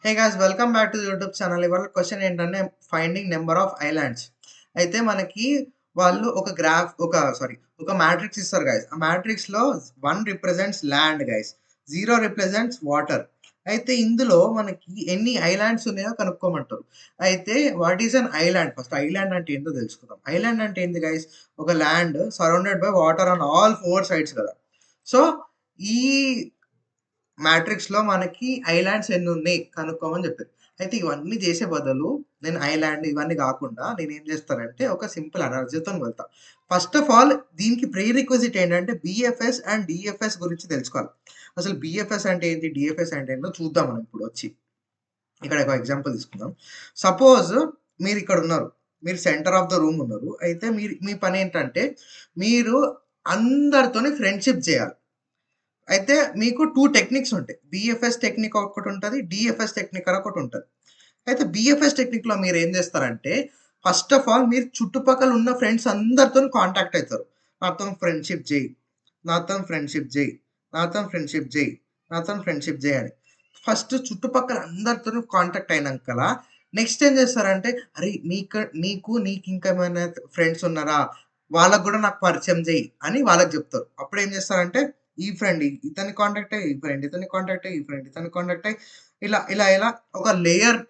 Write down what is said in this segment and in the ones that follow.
Hey guys welcome back to YouTube channel. ఇవాళ question ఏంటంటే finding number of islands. అయితే మనకి వాళ్ళు ఒక మ్యాట్రిక్స్ ఇస్తారు గైస్. ఆ మ్యాట్రిక్స్ లో 1 represents land guys, 0 represents water. అయితే ఇందులో మనకి ఎన్ని ఐలాండ్స్ ఉన్నాయో కనుక్కోమంటారు. అయితే what is an island? First island అంటే ఏంటో తెలుసుకుందాం. ఐలాండ్ అంటే ఏంటి గైస్? ఒక land surrounded by water on all 4 sides కదా. సో ఈ మ్యాట్రిక్స్ లో మనకి ఐలాండ్స్ ఎన్ని ఉన్నాయి కనుక్కోమని చెప్పారు. అయితే ఇవన్నీ చేసే బదులు నేను ఐలాండ్ ఇవన్నీ కాకుండా నేను ఏం చేస్తానంటే ఒక సింపుల్ అనాలజీతో వెళ్తా. ఫస్ట్ ఆఫ్ ఆల్ దీనికి ప్రీ రిక్వజిట్ ఏంటంటే బిఎఫ్ఎస్ అండ్ డిఎఫ్ఎస్ గురించి తెలుసుకోవాలి. అసలు బిఎఫ్ఎస్ అంటే ఏంటి, డిఎఫ్ఎస్ అంటే ఏంటో చూద్దాం మనం ఇప్పుడు వచ్చి. ఇక్కడ ఒక ఎగ్జాంపుల్ తీసుకుందాం. సపోజ్ మీరు ఇక్కడ ఉన్నారు, మీరు సెంటర్ ఆఫ్ ద రూమ్ ఉన్నారు. అయితే మీ పని ఏంటంటే మీరు అందరితోని ఫ్రెండ్షిప్ చేయాలి. అయితే మీకు 2 టెక్నిక్స్ ఉంటాయి. బిఎఫ్ఎస్ టెక్నిక్ ఒకటి ఉంటది. డిఎఫ్ఎస్ టెక్నిక్ అని ఒకటి ఉంటది. అయితే బిఎఫ్ఎస్ టెక్నిక్‌లో మీరేం చేస్తారంటే, ఫస్ట్ ఆఫ్ ఆల్ మీరు చుట్టుపక్కల ఉన్న ఫ్రెండ్స్ అందరితోని కాంటాక్ట్ అయితారు. నాతోని ఫ్రెండ్‌షిప్ చెయ్యి, నాతోని ఫ్రెండ్‌షిప్ చెయ్యి, నాతోని ఫ్రెండ్‌షిప్ చెయ్యి, నాతోని ఫ్రెండ్‌షిప్ చెయ్యి అని. ఫస్ట్ చుట్టుపక్కల అందరితోని కాంటాక్ట్ అయినంకల నెక్స్ట్ ఏం చేస్తారంటే, అరే! నీకింకేమైనా ఫ్రెండ్స్ ఉన్నారా? వాళ్ళకి గూడా నాకు పరిచయం చెయ్యి అని వాళ్ళకి చెప్తారు. అప్పుడేం చేస్తారంటే ఈ ఫ్రెండ్ ఇతన్ని కాంటాక్ట్ అయ్యి, ఈ ఫ్రెండ్ ఇతన్ని కాంటాక్ట్ అయ్యి, ఈ ఫ్రెండ్ ఇతన్ని కాంటాక్ట్ అయ్యి ఇలా ఒక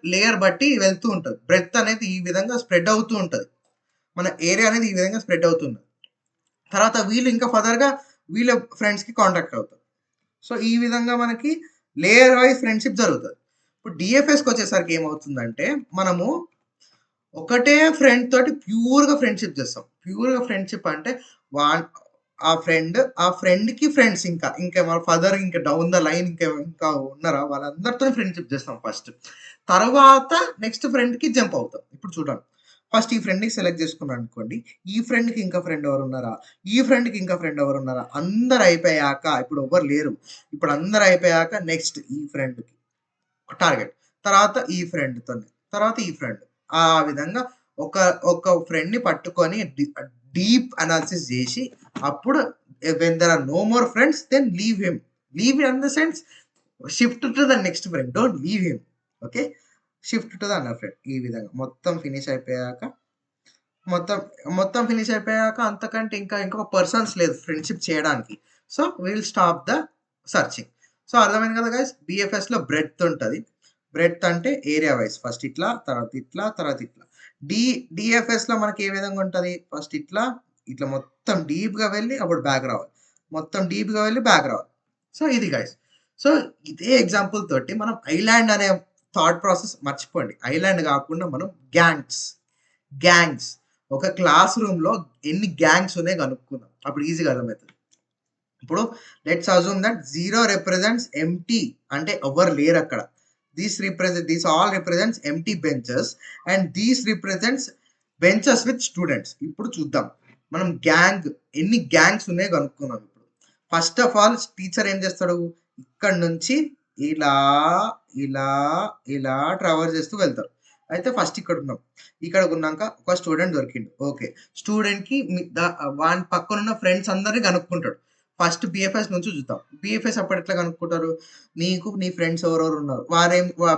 లేయర్ బట్టి వెళ్తూ ఉంటది. బ్రెడ్త్ అనేది ఈ విధంగా స్ప్రెడ్ అవుతూ ఉంటది. మన ఏరియా అనేది ఈ విధంగా స్ప్రెడ్ అవుతుంది. తర్వాత వీళ్ళు ఇంకా ఫర్దర్‌గా వీళ్ళ ఫ్రెండ్స్‌కి కాంటాక్ట్ అవుతారు. సో, ఈ విధంగా మనకి లేయర్ వైస్ ఫ్రెండ్‌షిప్ జరుగుతది. ఇప్పుడు డీఎఫ్ఎస్‌కొచ్చేసరికి ఏమవుతుందంటే, మనము ఒకటే ఫ్రెండ్ తోటి ప్యూర్‌గా ఫ్రెండ్‌షిప్ చేస్తాం. ప్యూర్‌గా ఫ్రెండ్‌షిప్ అంటే వాన్ ఆ ఫ్రెండ్‌కి ఫ్రెండ్స్ ఇంకా మన ఫర్దర్ ఇంకా డౌన్ ద లైన్ ఇంకా ఉన్నారా వాళ్ళందరితోని ఫ్రెండ్‌షిప్ చేస్తాం ఫస్ట్. తర్వాత నెక్స్ట్ ఫ్రెండ్‌కి జంప్ అవుతాం. ఇప్పుడు చూడండి. ఫస్ట్ ఈ ఫ్రెండ్‌ని సెలెక్ట్ చేసుకున్నాననుకోండి. ఈ ఫ్రెండ్‌కి ఇంకా ఫ్రెండ్ ఎవరున్నారా? ఈ ఫ్రెండ్‌కి ఇంకా ఫ్రెండ్ ఎవరున్నారా? అందరూ అయిపోయాక ఇప్పుడు ఎవ్వరు లేరు. ఇప్పుడు అందరూ అయిపోయాక నెక్స్ట్ ఈ ఫ్రెండ్‌కి టార్గెట్. తర్వాత ఈ ఫ్రెండ్‌తోని. తర్వాత ఈ ఫ్రెండ్. ఆ విధంగా ఒక ఒక ఫ్రెండ్‌ని పట్టుకొని డీప్ అనాలిసిస్ జేసి అప్పుడు when there are no more friends then leave him. Leave in the sense shift to the next friend. Don't leave him. Okay. Shift to the another friend. ఈ విధంగా మొత్తం మొత్తం ఫినిష్ అయిపోయాక అంతకంటే ఇంకొక పర్సన్స్ లేదు ఫ్రెండ్‌షిప్ చేయడానికి. So, we will stop the searching. So, అర్థమైంది కదా గైస్. బీఎఫ్ఎస్‌లో బ్రెడ్త్ ఉంటది. బ్రెడ్త్ అంటే ఏరియా వైస్. ఫస్ట్ ఇట్లా, తర్వాత ఇట్లా, తర్వాత ఇట్లా. డి డీఎఫ్ఎస్‌లో మనకి ఏ విధంగా ఉంటది? ఫస్ట్ ఇట్లా మొత్తం డీప్‌గా వెళ్లి అప్పుడు బ్యాక్ రావాలి. మొత్తం డీప్‌గా వెళ్లి బ్యాక్ రావాలి. సో, ఇది గైస్. సో, ఇదే ఎగ్జాంపుల్ తోటి మనం ఐలాండ్ అనే థాట్ ప్రాసెస్ మర్చిపోండి. ఐలాండ్ కాకుండా మనం గ్యాంగ్స్ ఒక క్లాస్ రూమ్‌లో ఎన్ని గ్యాంగ్స్ ఉన్నాయో కనుక్కుందాం. అప్పుడు ఈజీగా అర్థమైతది. ఇప్పుడు let's assume that 0 represents empty అంటే ఎవ్వరు లేరక్కడ. These all represents empty benches and these represents benches with students. ఇప్పుడు చూద్దాం. మనం ఎన్ని గ్యాంగ్స్ ఉన్నాయో కనుక్కుందాం ఇప్పుడు. ఫస్ట్ ఆఫ్ ఆల్ టీచర్ ఏం చేస్తాడు? ఇక్కడి నుంచి ఇలా, ఇలా, ఇలా ట్రావర్స్ చేస్తూ వెళ్తాడు. అయితే ఫస్ట్ ఇక్కడున్నాం. ఇక్కడికున్నాక ఒక స్టూడెంట్ దొరికిండు. ఓకే. స్టూడెంట్‌కి వాని పక్కనున్న ఫ్రెండ్స్ అందరిని కనుక్కుంటాడు. ఫస్ట్ బీఎఫ్ఎస్ నుంచి చూద్దాం. బీఎఫ్ఎస్ అప్పుడు ఎట్లా కనుక్కుంటారు? నీకు నీ ఫ్రెండ్స్ ఎవరెవరు ఉన్నారు.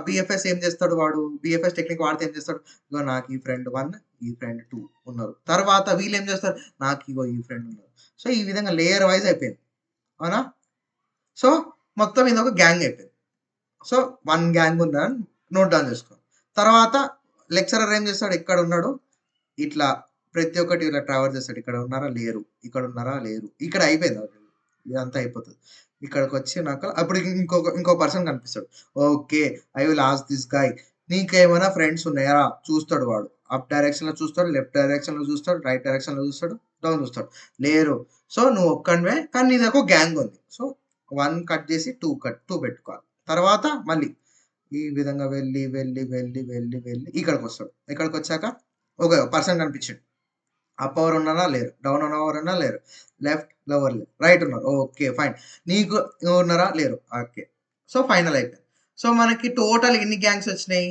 బీఎఫ్ఎస్ ఏం చేస్తాడు వాడు? బీఎఫ్ఎస్ టెక్నిక్ వాడితే ఏం చేస్తాడు? ఇగో నాకు ఈ ఫ్రెండ్ 1, ఈ ఫ్రెండ్ 2 ఉన్నారు. తర్వాత వీళ్ళేం చేస్తారు? నాకు ఇగో ఈ ఫ్రెండ్ ఉన్నారు. సో, ఈ విధంగా లేయర్ వైస్ అయిపోయింది. అవునా? సో, మొత్తం ఇదొక గ్యాంగ్ అయిపోయింది. సో, 1 గ్యాంగ్ ఉందని నోట్ డౌన్ చేసుకో. తర్వాత లెక్చరర్ ఏం చేస్తాడు? ఇక్కడున్నాడు. ఇట్లా ప్రతి ఒక్కటి ఇలా ట్రావెల్ చేస్తాడు. ఇక్కడ ఉన్నారా? లేరు. ఇక్కడ ఉన్నారా? లేరు. ఇక్కడ అయిపోయింది ఆల్రెడీ. ఇదంతా అయిపోతది. ఇక్కడికొచ్చినాక అప్పుడు ఇంకో పర్సన్ కనిపిస్తాడు. Okay. I will ask this guy. నీకేమైనా ఫ్రెండ్స్ ఉన్నాయా? చూస్తాడు వాడు. అప్ డైరెక్షన్‌లో చూస్తాడు, లెఫ్ట్ డైరెక్షన్‌లో చూస్తాడు, రైట్ డైరెక్షన్‌లో చూస్తాడు, డౌన్ చూస్తాడు. లేరు. సో, నువ్వు ఒక్కనివే కానీ నీదొక గ్యాంగ్ ఉంది. సో, 1 కట్ చేసి 2 పెట్టుకోవాలి. తర్వాత మళ్ళీ ఈ విధంగా వెళ్ళి ఇక్కడికొస్తాడు. ఇక్కడికొచ్చాక ఒక పర్సన్ కనిపించిండు. అప్ ఎవరు ఉన్నారా? లేరు. డౌన్ ఎవరన్నా లేరు. లెఫ్ట్ ఎవరు లేరు. రైట్ ఉన్నారు. ఓకే. ఫైన్. నీకు ఉన్నారా? లేరు. ఓకే. సో, ఫైనల్ అయిపోయింది. సో, మనకి టోటల్ ఎన్ని గ్యాంగ్స్ వచ్చినాయి?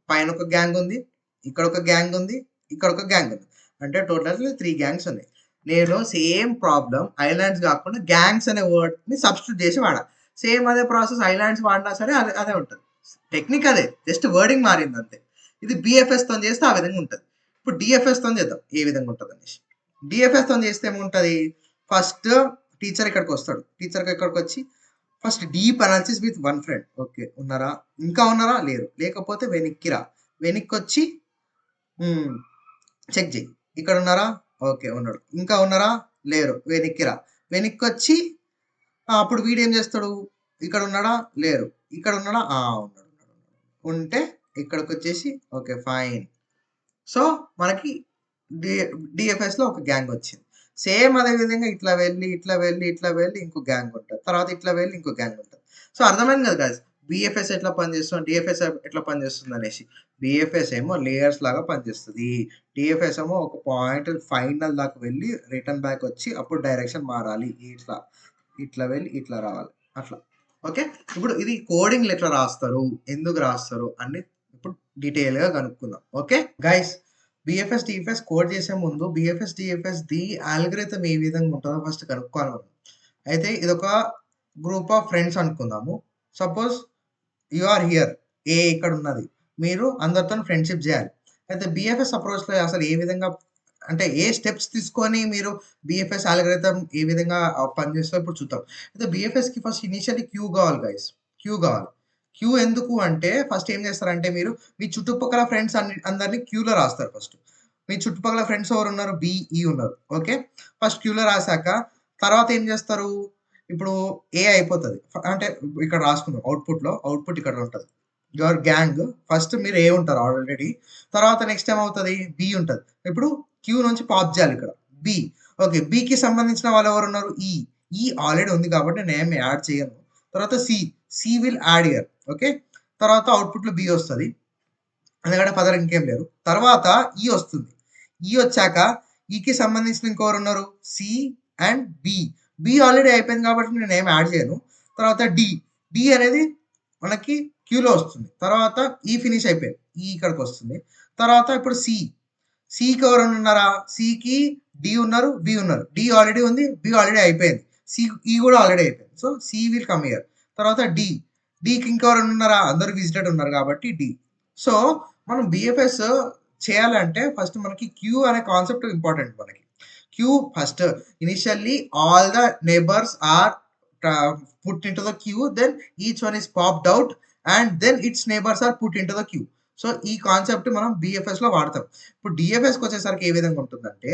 పైన ఒక గ్యాంగ్ ఉంది. ఇక్కడ ఒక గ్యాంగ్ ఉంది. ఇక్కడ ఒక గ్యాంగ్ ఉంది. అంటే టోటల్ 3 గ్యాంగ్స్ ఉన్నాయి. నేను సేమ్ ప్రాబ్లమ్ ఐలాండ్స్ కాకుండా గ్యాంగ్స్ అనే వర్డ్‌ని సబ్స్టిట్యూట్ చేసి వాడా. సేమ్ అదే ప్రాసెస్ ఐలాండ్స్ వాడినా సరే అదే ఉంటది. టెక్నిక్ అదే, జస్ట్ వర్డింగ్ మారింది అంతే. ఇది బిఎఫ్ఎస్తో చేస్తే ఆ విధంగా ఉంటుంది. ఇప్పుడు డిఎఫ్ఎస్తో చేద్దాం ఏ విధంగా ఉంటుంది అనేసి. డిఎఫ్ఎస్తో చేస్తే ఏముంటుంది, ఫస్ట్ టీచర్ ఇక్కడికి వస్తాడు, టీచర్కి ఇక్కడికి వచ్చి first deep analysis with one friend. Okay ఉన్నారా, ఇంకా ఉన్నారా, లేరు, లేకపోతే వెనక్కిరా, వెనక్కి వచ్చి చెక్ చేయి, ఇక్కడ ఉన్నారా, ఓకే ఉన్నాడు, ఇంకా ఉన్నారా, లేరు, వెనక్కిరా, వెనక్కి వచ్చి అప్పుడు వీడు ఏం చేస్తాడు, ఇక్కడ ఉన్నాడా, లేరు, ఇక్కడ ఉన్నాడా, ఉన్నాడు, ఉంటే ఇక్కడికి వచ్చేసి ఓకే ఫైన్. సో మనకి డిఎఫ్ఎస్లో ఒక గ్యాంగ్ వచ్చింది. సేమ్ అదే విధంగా ఇట్లా వెళ్ళి ఇట్లా వెళ్ళి ఇట్లా వెళ్ళి ఇంకో గ్యాంగ్ ఉంటుంది, తర్వాత ఇట్లా వెళ్ళి ఇంకో గ్యాంగ్ ఉంటుంది. సో అర్థమైంది కదా గాయ్స్, బిఎఫ్ఎస్ ఎట్లా పనిచేస్తుంది, డిఎఫ్ఎస్ ఎట్లా పనిచేస్తుంది అనేసి. బిఎఫ్ఎస్ ఏమో లేయర్స్ లాగా పనిచేస్తుంది, డిఎఫ్ఎస్ ఏమో ఒక పాయింట్ ఫైనల్ దాకా వెళ్ళి రిటర్న్ బ్యాక్ వచ్చి అప్పుడు డైరెక్షన్ మారాలి, ఇట్లా ఇట్లా వెళ్ళి ఇట్లా రావాలి అట్లా. ఓకే, ఇప్పుడు ఇది కోడింగ్లు ఎట్లా రాస్తారు, ఎందుకు రాస్తారు అన్ని ఇప్పుడు డీటెయిల్గా కనుక్కుందాం. Okay guys, BFS DFS code చేసే ముందు బిఎఫ్ఎస్ డిఎఫ్ఎస్ ది ఆల్గరిథం ఏ విధంగా ఉంటుందో ఫస్ట్ కనుక్కోవాలి మనం. అయితే ఇది ఒక గ్రూప్ ఆఫ్ ఫ్రెండ్స్ అనుకుందాము. సపోజ్ యు ఆర్ హియర్, ఏ ఇక్కడ ఉన్నది, మీరు అందరితో ఫ్రెండ్షిప్ చేయాలి. అయితే బిఎఫ్ఎస్ అప్రోచ్లో అసలు ఏ విధంగా, అంటే ఏ స్టెప్స్ తీసుకొని మీరు బిఎఫ్ఎస్ ఆల్గరిథం ఏ విధంగా పనిచేస్తుందో ఇప్పుడు చూద్దాం. అయితే బిఎఫ్ఎస్కి ఫస్ట్ ఇనిషియల్లీ క్యూ కావాలి గైస్, క్యూ కావాలి. క్యూ ఎందుకు అంటే ఫస్ట్ ఏం చేస్తారంటే మీరు మీ చుట్టుపక్కల ఫ్రెండ్స్ అందరినీ క్యూలో రాస్తారు. ఫస్ట్ మీ చుట్టుపక్కల ఫ్రెండ్స్ ఎవరు ఉన్నారు, బిఈ ఉన్నారు. ఓకే, ఫస్ట్ క్యూలో రాశాక తర్వాత ఏం చేస్తారు, ఇప్పుడు ఏ అయిపోతుంది, అంటే ఇక్కడ రాసుకుందాం అవుట్పుట్లో, అవుట్పుట్ ఇక్కడ ఉంటుంది, యువర్ గ్యాంగ్. ఫస్ట్ మీరు ఏ ఉంటారు ఆల్రెడీ, తర్వాత నెక్స్ట్ ఏమవుతుంది, బి ఉంటుంది. ఇప్పుడు క్యూ నుంచి పాప్ చేయాలి ఇక్కడ బి. ఓకే, బికి సంబంధించిన వాళ్ళు ఎవరు ఉన్నారు, ఈ ఆల్రెడీ ఉంది కాబట్టి నేను యాడ్ చేయను. తర్వాత C will add here. Okay, తర్వాత అవుట్పుట్లో బి వస్తుంది, ఎందుకంటే పదర్ ఇంకేం లేరు. తర్వాత ఈ వస్తుంది, ఈ వచ్చాక ఈకి సంబంధించిన ఇంకెవరు ఉన్నారు, సి అండ్ బి ఆల్రెడీ అయిపోయింది కాబట్టి నేను ఏం యాడ్ చేయను. తర్వాత డి అనేది మనకి క్యూలో వస్తుంది, తర్వాత ఈ ఫినిష్ అయిపోయింది, ఈ ఇక్కడికి వస్తుంది. తర్వాత ఇప్పుడు సికి ఎవరు ఉన్నారా, సికి డి ఉన్నారు, బి ఉన్నారు, డి ఆల్రెడీ ఉంది, బి ఆల్రెడీ అయిపోయింది, ఈ కూడా ఆల్రెడీ అయిపోయింది. So C will come here. తర్వాత డికి ఇంకెవరు ఉన్నారా, అందరు విజిటెడ్ ఉన్నారు కాబట్టి డి. సో మనం బిఎఫ్ఎస్ చేయాలంటే ఫస్ట్ మనకి క్యూ అనే కాన్సెప్ట్ ఇంపార్టెంట్. మనకి queue first initially all the neighbors are put into the queue, then each one is popped out and then its neighbors are put into the queue. So ఈ concept మనం BFS లో వాడతాం. ఇప్పుడు డిఎఫ్ఎస్కి వచ్చేసరికి ఏ విధంగా ఉంటుందంటే,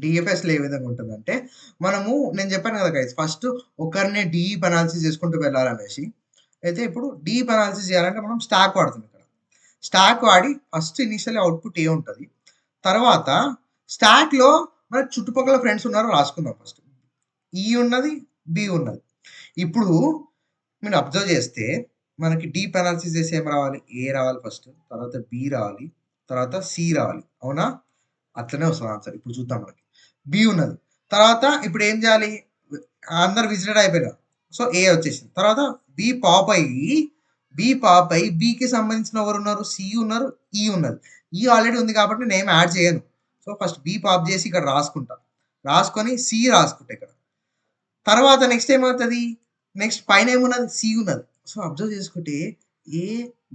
డిఎఫ్ఎస్లో ఏ విధంగా ఉంటుందంటే మనము, నేను చెప్పాను కదా గైస్, ఫస్ట్ ఒకరినే డీప్ అనాలిసిస్ చేసుకుంటూ వెళ్ళాలనేసి. అయితే ఇప్పుడు డీప్ అనాలిసిస్ చేయాలంటే మనం స్టాక్ వాడుతాం. ఇక్కడ స్టాక్ వాడి ఫస్ట్ ఇనిషియల్ అవుట్పుట్ ఏ ఉంటుంది, తర్వాత స్టాక్లో మనకి చుట్టుపక్కల ఫ్రెండ్స్ ఉన్నారో రాసుకుందాం. ఫస్ట్ ఈ ఉన్నది, బి ఉన్నది. ఇప్పుడు మీరు అబ్జర్వ్ చేస్తే మనకి డీప్ అనాలిసిస్ చేసి ఏం రావాలి, ఏ రావాలి ఫస్ట్, తర్వాత బి రావాలి, తర్వాత సి రావాలి. అవునా, అట్లనే వస్తుంది ఆన్సర్. ఇప్పుడు చూద్దాం, మనకి బి ఉన్నది, తర్వాత ఇప్పుడు ఏం చేయాలి, అందరు విజిటెడ్ అయిపోయినారు, సో ఏ వచ్చేసింది. తర్వాత బి పాప్ అయ్యి బికి సంబంధించిన ఎవరు ఉన్నారు, సి ఉన్నారు, ఈ ఉన్నది, ఈ ఆల్రెడీ ఉంది కాబట్టి నేను ఏం యాడ్ చేయను. సో ఫస్ట్ బి పాప్ చేసి ఇక్కడ రాసుకుంటా, రాసుకొని సి రాసుకుంటా ఇక్కడ. తర్వాత నెక్స్ట్ ఏమవుతుంది, నెక్స్ట్ పైన ఏమున్నది, సి ఉన్నది. సో అబ్జర్వ్ చేసుకుంటే ఏ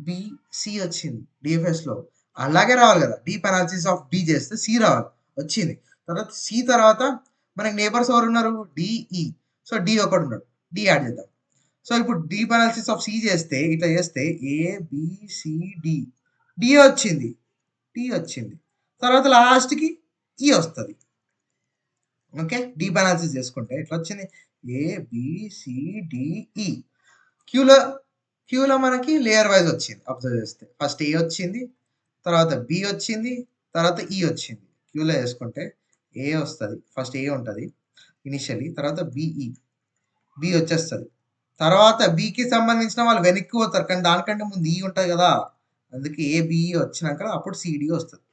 బి సి వచ్చింది డిఎఫ్ఎస్లో. అలాగే రావాలి కదా, డీప్ అనాలిసిస్ ఆఫ్ బి చేస్తే సి రావాలి, వచ్చింది. తర్వాత సి తర్వాత మనకి నేబర్స్ ఎవరు ఉన్నారు, డిఈ. సో డి ఒకటి ఉన్నాడు, డి యాడ్ చేద్దాం. సో ఇప్పుడు డీప్ అనాలిసిస్ ఆఫ్ సి చేస్తే ఇట్లా చేస్తే ఏబిసిడి, డి వచ్చింది, టి వచ్చింది, తర్వాత లాస్ట్కి ఈ వస్తుంది. ఓకే, డీప్ అనాలిసిస్ చేసుకుంటే ఇట్లా వచ్చింది ఏబిసిడిఈ. క్యూలో మనకి లేయర్ వైజ్ వచ్చింది. అబ్జర్వ్ చేస్తే ఫస్ట్ ఏ వచ్చింది, తర్వాత బి వచ్చింది, తర్వాత ఈ వచ్చింది. క్యూలో వేసుకుంటే ఏ వస్తుంది, ఫస్ట్ ఏ ఉంటుంది ఇనిషియలీ, తర్వాత బి వచ్చేస్తుంది. తర్వాత బికి సంబంధించిన వాళ్ళు వెనక్కి పోతారు, కానీ దానికంటే ముందు ఈ ఉంటుంది కదా, అందుకే ఏబిఈ వచ్చినాక అప్పుడు సిడి వస్తుంది.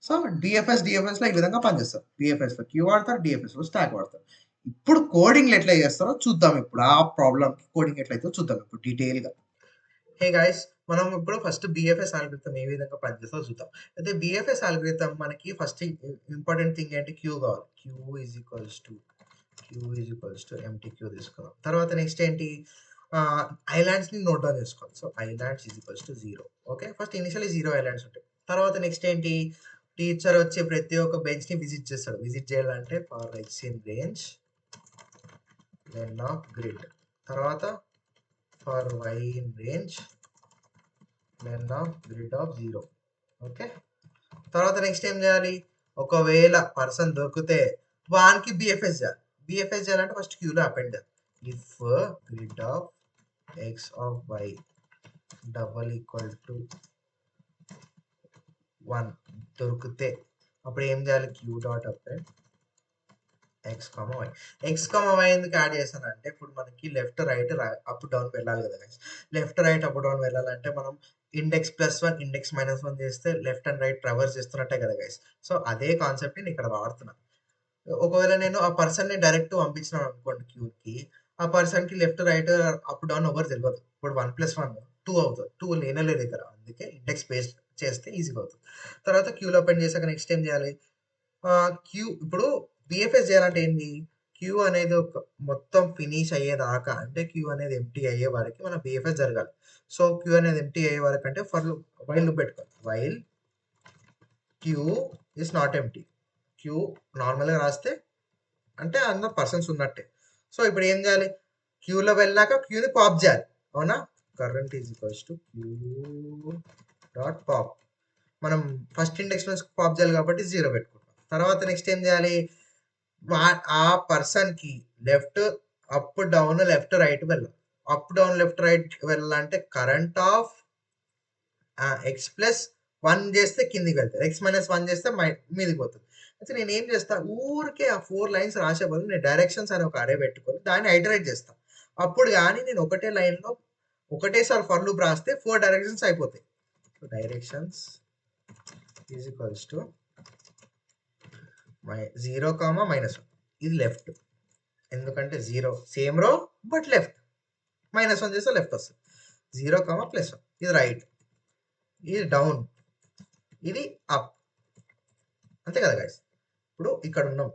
సో డిఎఫ్ఎస్లో ఈ విధంగా పనిచేస్తారు. బిఎఫ్ఎస్లో క్యూ వాడతారు, డిఎఫ్ఎస్లో స్టాక్ వాడతారు. ఇప్పుడు కోడింగ్లు ఎట్లా చేస్తారో చూద్దాం. ఇప్పుడు ఆ ప్రాబ్లమ్కి కోడింగ్ ఎట్లయితే చూద్దాం ఇప్పుడు డీటెయిల్గా. హే గైస్, మనం ఇప్పుడు ఫస్ట్ బిఎఫ్ఎస్ ఆల్గరిథం ఏ విధంగా పనిచేస్తుందో చూద్దాం. అయితే బిఎఫ్ఎస్ ఆల్గరిథం మనకి ఫస్ట్ ఇంపార్టెంట్ థింగ్ ఏంటి, క్యూ కావాలి. Queue is equals to empty queue తీసుకున్నాం. తర్వాత నెక్స్ట్ ఏంటి, ఐలాండ్స్ని నోట్ డౌన్ చేసుకోవాలి. So islands is equals to 0. Okay, first initially 0 islands ఉంటాయి. తర్వాత నెక్స్ట్ ఏంటి, టీచర్ వచ్చి ప్రతి ఒక్క బెంచ్ని విజిట్ చేస్తాడు. విజిట్ చేయాలంటే for x in range len of grid, తర్వాత for y in range len of grid of 0. Okay, తర్వాత నెక్స్ట్ ఏం చేయాలి, ఒకవేళ పర్సన్ దొరికితే వానికి బిఎఫ్ఎస్ చేయాలి. బిఎఫ్ఎస్ చేయాలంటే ఫస్ట్ క్యూలో అపెండ్ చేయాలి. If grid of x of y double equal to 1 దొరికితే అప్పుడు ఏం చేయాలి, queue dot append x comma y. X comma y ఎందుకు యాడ్ చేశానంటే ఇప్పుడు మనకి లెఫ్ట్ రైట్ అప్ డౌన్ వెళ్ళాలి కదా guys. Left right up down వెళ్ళాలంటే మనం ఇండెక్స్ +1 ఇండెక్స్ -1 చేస్తే లెఫ్ట్ అండ్ రైట్ ట్రావర్స్ చేస్తున్నట్టే కదా గైస్. సో అదే కాన్సెప్ట్ నేను ఇక్కడ వాడుతున్నాను. ఒకవేళ నేను ఆ పర్సన్ని డైరెక్ట్ పంపించినాను అనుకోండి క్యూకి, ఆ పర్సన్కి లెఫ్ట్ రైట్ అప్ డౌన్ ఎవరు తెలియదు. ఇప్పుడు 1 + 1 2 అవుతుంది. 2 లేనలేదు ఇక్కడ, అందుకే ఇండెక్స్ బేస్ చేస్తే ఈజీగా అవుతుంది. తర్వాత క్యూలో ఓపెన్ చేశాక నెక్స్ట్ ఏం చేయాలి, క్యూ ఇప్పుడు బిఎఫ్ఎస్ చేయాలంటే ఏంటి, క్యూ అనేది ఒక మొత్తం ఫినిష్ అయ్యేదాకా, అంటే క్యూ అనేది ఎంటీ అయ్యే వరకు మన బిఎఫ్ఎస్ జరగాలి. సో క్యూ అనేది ఎంటీ అయ్యే వరకు అంటే ఫర్ వైల్ లూప్ పెట్టుకోవాలి. While queue is not empty, queue నార్మల్గా రాస్తే అంటే అందరు పర్సన్స్ ఉన్నట్టే. సో ఇప్పుడు ఏం చేయాలి, క్యూలో వెళ్ళాక క్యూని పాప్ చేయాలి. అవునా, current is equals to queue dot pop. మనం ఫస్ట్ ఇండెక్స్ నుంచి పాప్ చేయాలి కాబట్టి 0 పెట్టుకుంటాం. తర్వాత నెక్స్ట్ ఏం చేయాలి, ఆ పర్సన్కి left up down left right వెళ్ళాలి. అప్ డౌన్ లెఫ్ట్ రైట్ వెళ్ళాలంటే కరెంట్ ఆఫ్ ఎక్స్ ప్లస్ 1 చేస్తే కిందికి వెళ్తుంది, ఎక్స్ -1 చేస్తే మీదికి పోతుంది. అయితే నేను ఏం చేస్తా, ఊరికే ఆ 4 లైన్స్ రాసే బదులు నేను డైరెక్షన్స్ అని ఒక అరే పెట్టుకొని దాన్ని ఐటరేట్ చేస్తా. అప్పుడు కానీ నేను ఒకటే లైన్లో ఒకటేసారి ఫర్ లూప్ రాస్తే 4 డైరెక్షన్స్ అయిపోతాయి. So directions is equals to 0, -1. ఇది లెఫ్ట్, ఎందుకంటే 0 సేమ్ రో బట్ లెఫ్ట్, -1 చేస్తే లెఫ్ట్ వస్తుంది. 0, +1 ఇది రైట్, ఇది డౌన్, ఇది అప్, అంతే కదా గైస్. ఇప్పుడు ఇక్కడ ఉన్నాం,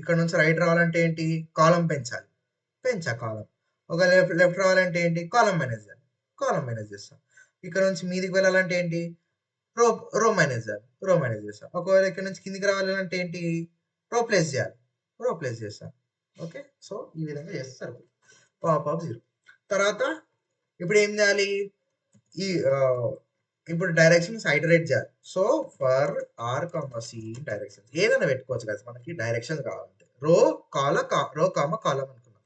ఇక్కడ నుంచి రైట్ రావాలంటే ఏంటి, కాలం పెంచాలి, పెంచా కాలం. ఒక లెఫ్ట్ రావాలంటే ఏంటి, కాలం మేనేజ్ చేయాలి, కాలం మేనేజ్ చేస్తాం. ఇక్కడ నుంచి మీదికి వెళ్ళాలంటే ఏంటి, రో మేనేజ్ చేయాలి, రో మేనేజ్ చేస్తాం. ఒకవేళ ఇక్కడ నుంచి కిందికి రావాలంటే ఏంటి, రో ప్లేస్ చేయాలి, రో ప్లేస్ చేస్తాం. ఓకే, సో ఈ విధంగా చేస్తారు పాప్ ఆఫ్ 0. తర్వాత ఇప్పుడు ఏం చేయాలి, ఈ ఇప్పుడు డైరెక్షన్స్ ఐటరేట్ చేయాలి. So for r c directions ఏదైనా పెట్టుకోవచ్చు కదా, మనకి డైరెక్షన్స్ కావాలంటే రో కాలం అనుకున్నాం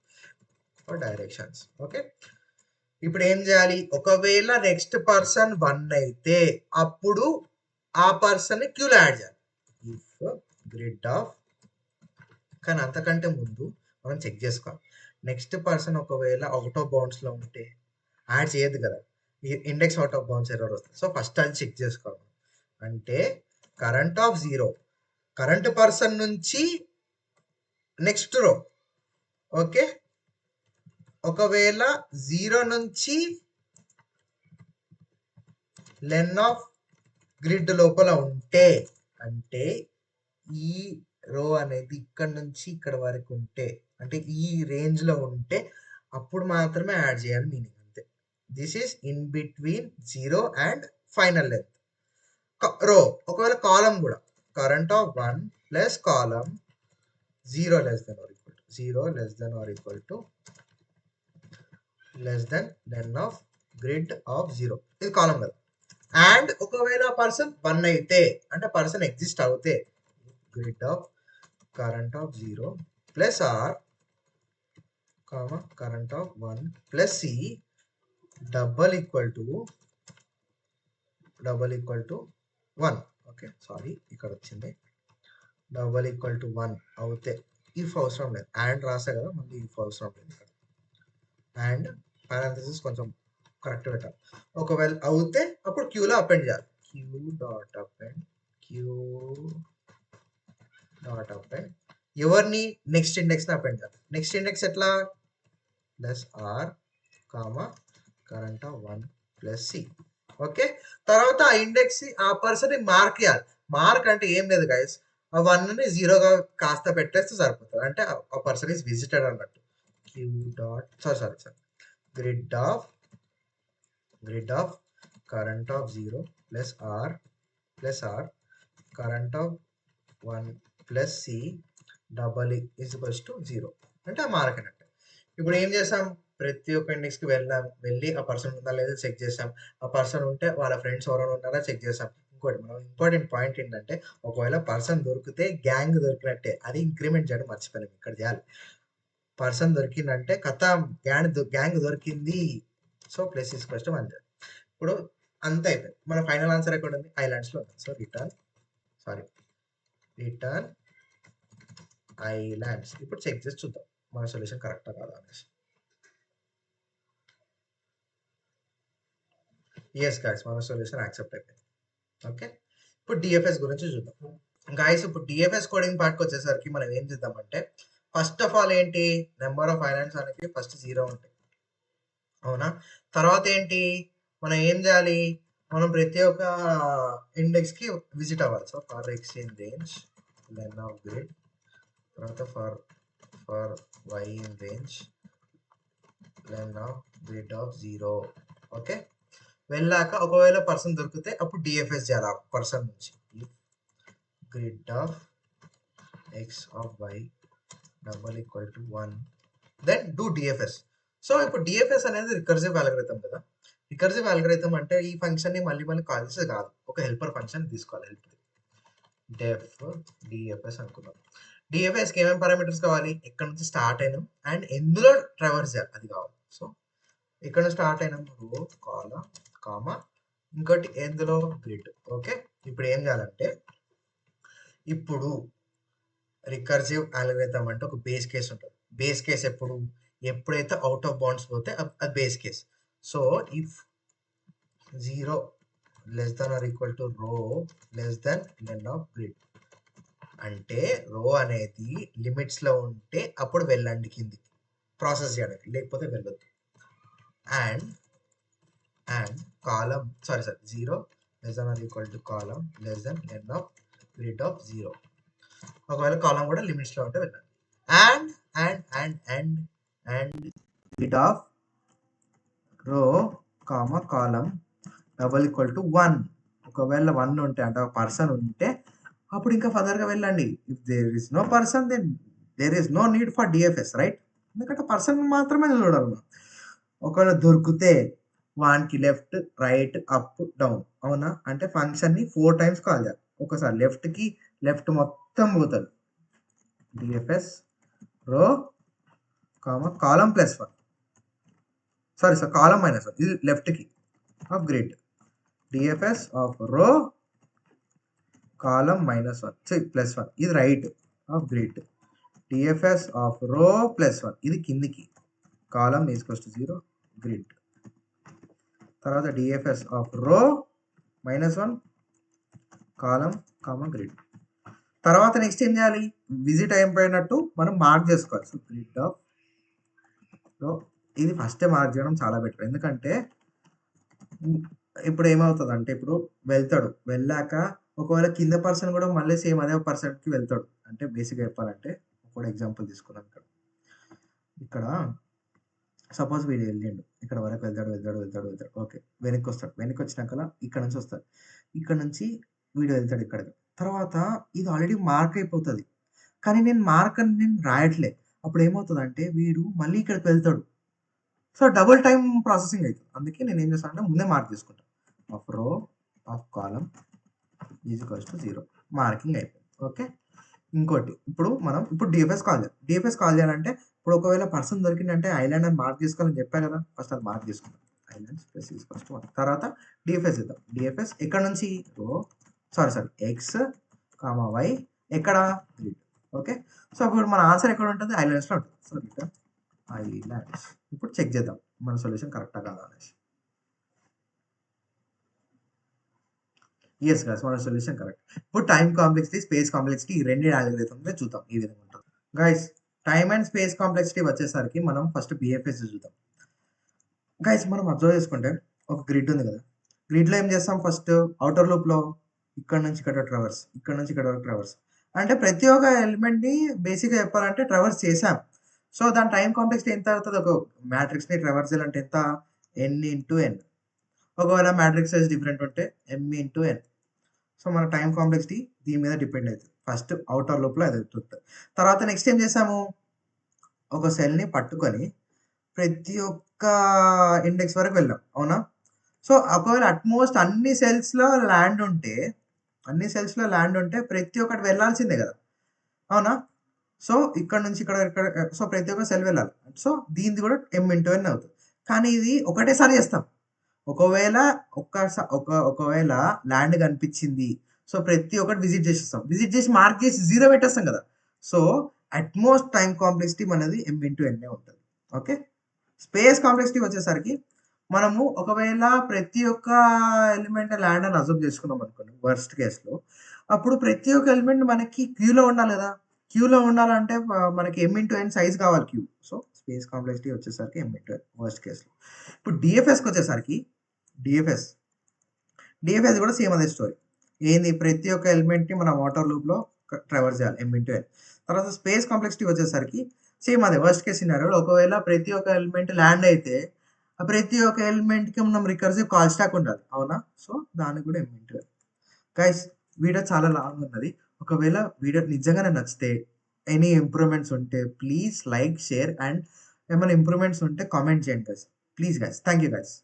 ఫర్ డైరెక్షన్స్. ఓకే, ఇప్పుడు ఏం చేయాలి, ఒకవేళ నెక్స్ట్ పర్సన్ 1 అయితే అప్పుడు ఆ పర్సన్ ని క్యూలో యాడ్ చేయాలి. ఇఫ్ గ్రిడ్ ఆఫ్, కానీ అంతకంటే ముందు మనం చెక్ చేసుకోవాలి, నెక్స్ట్ పర్సన్ ఒకవేళ అవుట్ ఆఫ్ బౌండ్స్ లో ఉంటే యాడ్ చేయొద్దు కదా, index out of bounds error వస్తుంది. సో ఫస్ట్ అది చెక్ చేసుకోవాలి. అంటే కరెంట్ ఆఫ్ 0 కరెంట్ పర్సన్ నుంచి నెక్స్ట్ రో. ఓకే, ఒకవేళ 0 నుంచి లెన్ ఆఫ్ గ్రిడ్ లోపల ఉంటే, అంటే ఈ రో అనేది ఇక్కడ నుంచి ఇక్కడ వరకు ఉంటే, అంటే ఈ రేంజ్ లో ఉంటే అప్పుడు మాత్రమే యాడ్ చేయాలి మీనింగ్, అంతే. This is in between 0 and final length. Row ఒకవేళ కాలం కూడా current of 1 plus column 0 less than or equal to less than len of grid of 0, ఇది కాలం కదా. అండ్ ఒకవేళ పర్సన్ 1 అయితే, అంటే పర్సన్ ఎగ్జిస్ట్ అవుతే, grid of current of 0 plus r current of 1 plus c double equal to 1. Okay, sorry ఇక్కడ వచ్చింది, double equal to 1 అవుతే, if అవసరం లేదు, అండ్ రాసా కదా, మళ్ళీ ఇఫ్ అవసరం లేదు ఇక్కడ, అండ్ పారాంథసిస్ కొంచెం కరెక్ట్ పెట్టాలి. ఒకవేళ అవుతే అప్పుడు క్యూలో అపెండ్ చేయాలి, క్యూ డాట్ అపెండ్ ఎవరిని, నెక్స్ట్ ఇండెక్స్ ని అపెండ్ చేయాలి. నెక్స్ట్ ఇండెక్స్ ఎట్లా, plus r current of 1 plus c. Okay, తర్వాత ఆ ఇండెక్స్ ఆ పర్సన్ ని మార్క్ చేయాలి. మార్క్ అంటే ఏం లేదు గైస్, ఆ 1 ని 0గా కాస్త పెట్టేస్తే సరిపోతుంది, అంటే ఆ పర్సన్ ఈస్ విజిటెడ్ అన్నట్టు. Queue dot sorry grid of current of 0 plus R current of 1 plus C double is equals to 0 అంటే ఆ మార్క్ అన్నట్టు. ఇప్పుడు ఏం చేసాం, ప్రతి ఒక్క ఇండెక్స్కి వెళ్ళి ఆ పర్సన్ ఉందా లేదా చెక్ చేసాం. ఆ పర్సన్ ఉంటే వాళ్ళ ఫ్రెండ్స్ ఎవరైనా ఉన్నారా చెక్ చేసాం. ఇంకోటి మనం ఇంపార్టెంట్ పాయింట్ ఏంటంటే, ఒకవేళ పర్సన్ దొరికితే గ్యాంగ్ దొరికినట్టే. అది ఇంక్రిమెంట్ చేయడం మర్చిపోయినాం, ఇక్కడ చేయాలి. పర్సన్ దొరికిందంటే కథ గ్యాంగ్ దొరికింది. So plus is first 1. ఇప్పుడు అంత అయిపోయింది. మన ఫైనల్ ఆన్సర్ ఎక్కడ ఉంది, ఐలాండ్స్లో ఉంది. So return islands. ఇప్పుడు చెక్ చేసి చూద్దాం మన సొల్యూషన్ కరెక్టా కాదా అనేసి. ఎస్ గాయస్, మన సొల్యూషన్ యాక్సెప్ట్ అయిపోయింది. ఓకే, ఇప్పుడు డిఎఫ్ఎస్ గురించి చూద్దాం గాయస్. ఇప్పుడు డిఎఫ్ఎస్ కోడింగ్ పార్ట్కి వచ్చేసరికి మనం ఏం చేద్దామంటే, ఫస్ట్ ఆఫ్ ఆల్ ఏంటి, నెంబర్ ఆఫ్ ఐలాండ్స్ అనేది ఫస్ట్ 0 ఉంటాయి, అవునా. తర్వాత ఏంటి, మనం ఏం చేయాలి, మనం ప్రతి ఒక్క ఇండెక్స్కి విజిట్ అవ్వాలి. So for x in range len of grid, తర్వాత for y in range len of grid of 0. Okay, వెళ్ళాక ఒకవేళ పర్సన్ దొరికితే అప్పుడు డిఎఫ్ఎస్ చేయాలి ఆ పర్సన్ నుంచి. Grid of x of y double equal to 1, then do DFS. So ఇప్పుడు DFS అనేది రికర్సివ్ అల్గోరిథం కదా. రికర్సివ్ అల్గోరిథం అంటే ఈ ఫంక్షన్ని మళ్ళీ కాల్ చేసేది కాదు, ఒక హెల్పర్ ఫంక్షన్ తీసుకోవాలి. హెల్ప్ డిఎఫ్ఎస్ అనుకున్నాం. డిఎఫ్ఎస్కి ఏమేమి పారామీటర్స్ కావాలి, ఎక్కడ నుంచి స్టార్ట్ అయినాం అండ్ ఎందులో ట్రావర్స్ చేయాలి అది కావాలి. సో ఇక్కడ స్టార్ట్ అయినాం రో కామా ఇంకోటి ఎందులో గ్రిడ్. ఓకే, ఇప్పుడు ఏం చేయాలంటే, ఇప్పుడు రికర్సివ్ అల్గోరిథం అంటే ఒక బేస్ కేస్ ఉంటుంది. బేస్ కేస్ ఎప్పుడైతే అవుట్ ఆఫ్ బౌండ్స్ పోతే అది base case. So if 0 less than or equal to row less than len of grid, అంటే రో అనేది లిమిట్స్లో ఉంటే అప్పుడు వెళ్ళండి కిందికి ప్రాసెస్ చేయడానికి, లేకపోతే వెళ్ళొద్దు. And column 0 less than or equal to column less than len of grid of 0. ఒకవేళ కాలం కూడా లిమిట్స్లో ఉంటే వెళ్ళండి. And grid of row comma column double equal to 1. ఒకవేళ 1 ఉంటే అంటే ఒక పర్సన్ ఉంటే అప్పుడు ఇంకా ఫర్దర్గా వెళ్ళండి. If there is no person then there is no need for DFS, right. ఎందుకంటే పర్సన్ మాత్రమే చూడాలి. ఒకవేళ దొరికితే వానికి లెఫ్ట్ రైట్ అప్ డౌన్, అవునా, అంటే ఫంక్షన్ని 4 times కాల్ చేయాలి. ఒకసారి లెఫ్ట్ మొత్తం పోతుంది. డిఎఫ్ఎస్ రో కాలం +1, కాలం -1, ఇది లెఫ్ట్కి ఆఫ్ గ్రిడ్. డిఎఫ్ఎస్ ఆఫ్ రో కాలం -1 +1, ఇది right off grid. DFS of రో +1, ఇది కిందికి కాలం ఈక్వల్స్ టు 0 గ్రిడ్. తర్వాత డిఎఫ్ఎస్ ఆఫ్ రో -1 కాలం కామా గ్రిడ్. తర్వాత నెక్స్ట్ ఏం చేయాలి, విజిట్ అయిపోయినట్టు మనం మార్క్ చేసుకోవాలి. సో గ్రిడ్ ఆఫ్ రో, ఇది ఫస్టే మార్క్ చేయడం చాలా బెటర్. ఎందుకంటే ఇప్పుడు ఏమవుతుంది అంటే, ఇప్పుడు వెళ్ళాక ఒకవేళ కింద పర్సన్ కూడా మళ్ళీ సేమ్ అదే పర్సన్కి వెళ్తాడు. అంటే బేసిక్గా చెప్పాలంటే ఒక ఎగ్జాంపుల్ తీసుకున్నాం. ఇక్కడ సపోజ్ వీడు వెళ్ళిండు, ఇక్కడ వరకు వెళ్తాడు. ఓకే, వెనక్కి వచ్చినాక ఇక్కడ నుంచి వస్తాడు. ఇక్కడ నుంచి వీడు వెళ్తాడు ఇక్కడ. తర్వాత ఇది ఆల్రెడీ మార్క్ అయిపోతుంది, కానీ నేను రాయట్లే. అప్పుడు ఏమవుతుంది అంటే వీడు మళ్ళీ ఇక్కడికి వెళ్తాడు. సో డబుల్ టైం ప్రాసెసింగ్ అవుతుంది. అందుకే నేను ఏం చేస్తాను అంటే ముందే మార్క్ చేసుకుంటాను. ఆఫ్ రో of column equals to 0, marking అయిపోయింది. ఓకే, ఇంకోటి ఇప్పుడు డిఎఫ్ఎస్ కాల్ చేయాలంటే, ఇప్పుడు ఒకవేళ పర్సన్ దొరికిందంటే ఐలాండ్ అని మార్క్ చేసుకోవాలని చెప్పా కదా. ఫస్ట్ అది మార్క్ చేసుకుంటాం, ఐలాండ్స్ ప్లస్ ఈక్వల్స్ టు 1. తర్వాత డిఎఫ్ఎస్ ఇద్దాం. డిఎఫ్ఎస్ ఎక్కడ నుంచి, ఎక్స్ కామా వై ఎక్కడ గ్రిడ్. ఓకే, సో ఇప్పుడు మన ఆన్సర్ ఎక్కడ ఉంటుంది, ఐలాండ్స్లో ఉంటుంది. So return islands. ఇప్పుడు చెక్ చేద్దాం మన సొల్యూషన్ కరెక్టా కాదా అనేసి. ఎస్ గైస్, మన సొల్యూషన్ కరెక్ట్. ఇప్పుడు టైం కాంప్లెక్సిటీ, స్పేస్ కాంప్లెక్సిటీ, ఈ రెండు అల్గోరిథంలో చూద్దాం ఈ విధంగా ఉంటుంది. Guys, time and space complexity వచ్చేసరికి మనం ఫస్ట్ బిఎఫ్ఎస్ చూద్దాం. గైస్, మనం అబ్జర్వ్ చేసుకుంటే ఒక గ్రిడ్ ఉంది కదా. గ్రిడ్లో ఏం చేస్తాం, ఫస్ట్ అవుటర్ లూప్లో ఇక్కడ నుంచి ఇక్కడ ట్రావర్స్, ఇక్కడ నుంచి ఇక్కడ వరకు ట్రావర్స్, అంటే ప్రతి ఒక్క ఎలిమెంట్ని బేసిక్గా చెప్పాలంటే ట్రావర్స్ చేసాం. సో, దాని టైమ్ కాంప్లెక్సిటీ ఎంత అవుతది? ఒక మ్యాట్రిక్స్‌ని ట్రావర్స్ చేయాలంటే ఎంత? n into n. ఒకవేళ మ్యాట్రిక్స్ సైజ్ డిఫరెంట్ ఉంటే m ఇంటూ n. సో, మన టైమ్ కాంప్లెక్సిటీ దీని మీద డిపెండ్ అయితది. ఫస్ట్ ఔటర్ లూప్‌లో అది అవుతుంది. తర్వాత నెక్స్ట్ ఏం చేసాము? ఒక సెల్‌ని పట్టుకొని ప్రతి ఒక్క ఇండెక్స్ వరకు వెళ్ళాం. అవునా? సో, ఒకవేళ అట్‌మోస్ట్ అన్ని సెల్స్‌లో ల్యాండ్ ఉంటే ప్రతి ఒక్కటి వెళ్ళాల్సిందే గదా! అవునా? సో, ఇక్కడ నుంచి ఇక్కడ సో, ప్రతి ఒక్క సెల్ వెళ్ళాలి. సో, దీనిది కూడా m ఇంటూ n అవుతది. కానీ ఇది ఒకటేసారి చేస్తాం. ఒకవేళ ఒకవేళ ల్యాండ్ కనిపించింది. సో, ప్రతి ఒక్కటి విజిట్ చేసేస్తాం. విజిట్ చేసి మార్క్ చేసి 0 పెట్టేస్తాం కదా! సో, అట్‌మోస్ట్ టైమ్ కాంప్లెక్సిటీ మనది m ఇంటూ n ఉంటది. ఓకే. స్పేస్ కాంప్లెక్సిటీ వచ్చేసరికి మనము ఒకవేళ ప్రతి ఒక్క ఎలిమెంట్ ల్యాండ్ అని అస్యూమ్ చేసుకున్నాం అనుకోండి వర్స్ట్ కేస్‌లో. అప్పుడు ప్రతి ఒక్క ఎలిమెంట్ మనకి క్యూలో ఉండాలి గదా! క్యూలో ఉండాలంటే మనకి m ఇంటూ n సైజ్ కావాలి క్యూ. సో, స్పేస్ కాంప్లెక్సిటీ వచ్చేసరికి m ఇంటూ n వర్స్ట్ కేస్‌లో. ఇప్పుడు డీఎఫ్ఎస్‌కొచ్చేసరికి డీఎఫ్ఎస్. డీఎఫ్ఎస్ కూడా సేమ్ అదే స్టోరీ. ఏంది ప్రతి ఒక్క ఎలిమెంట్‌ని మనం ఔటర్ లూప్‌లో ట్రావర్స్ చేయాలి m ఇంటూ n. తర్వాత స్పేస్ కాంప్లెక్సిటీ వచ్చేసరికి సేమ్ అదే వర్స్ట్ కేస్ సినారియోలో ఒకవేళ ప్రతి ఒక్క ఎలిమెంట్ ల్యాండ్ అయితే, ఆ ప్రతి ఒక్క ఎలిమెంట్‌కి మనం రికర్సివ్ కాల్ స్టాక్ ఉండాలి. అవునా? సో, దానికి కూడా m into n. Guys video చాలా లాంగ్ ఉన్నది. ఒకవేళ వీడియో నిజంగానే నచ్చితే ఎనీ ఇంప్రూవ్‌మెంట్స్ ఉంటే ప్లీజ్ లైక్, షేర్ అండ్ ఏమైనా ఇంప్రూవ్‌మెంట్స్ ఉంటే కామెంట్ చేయండి guys. Please guys. Thank you guys.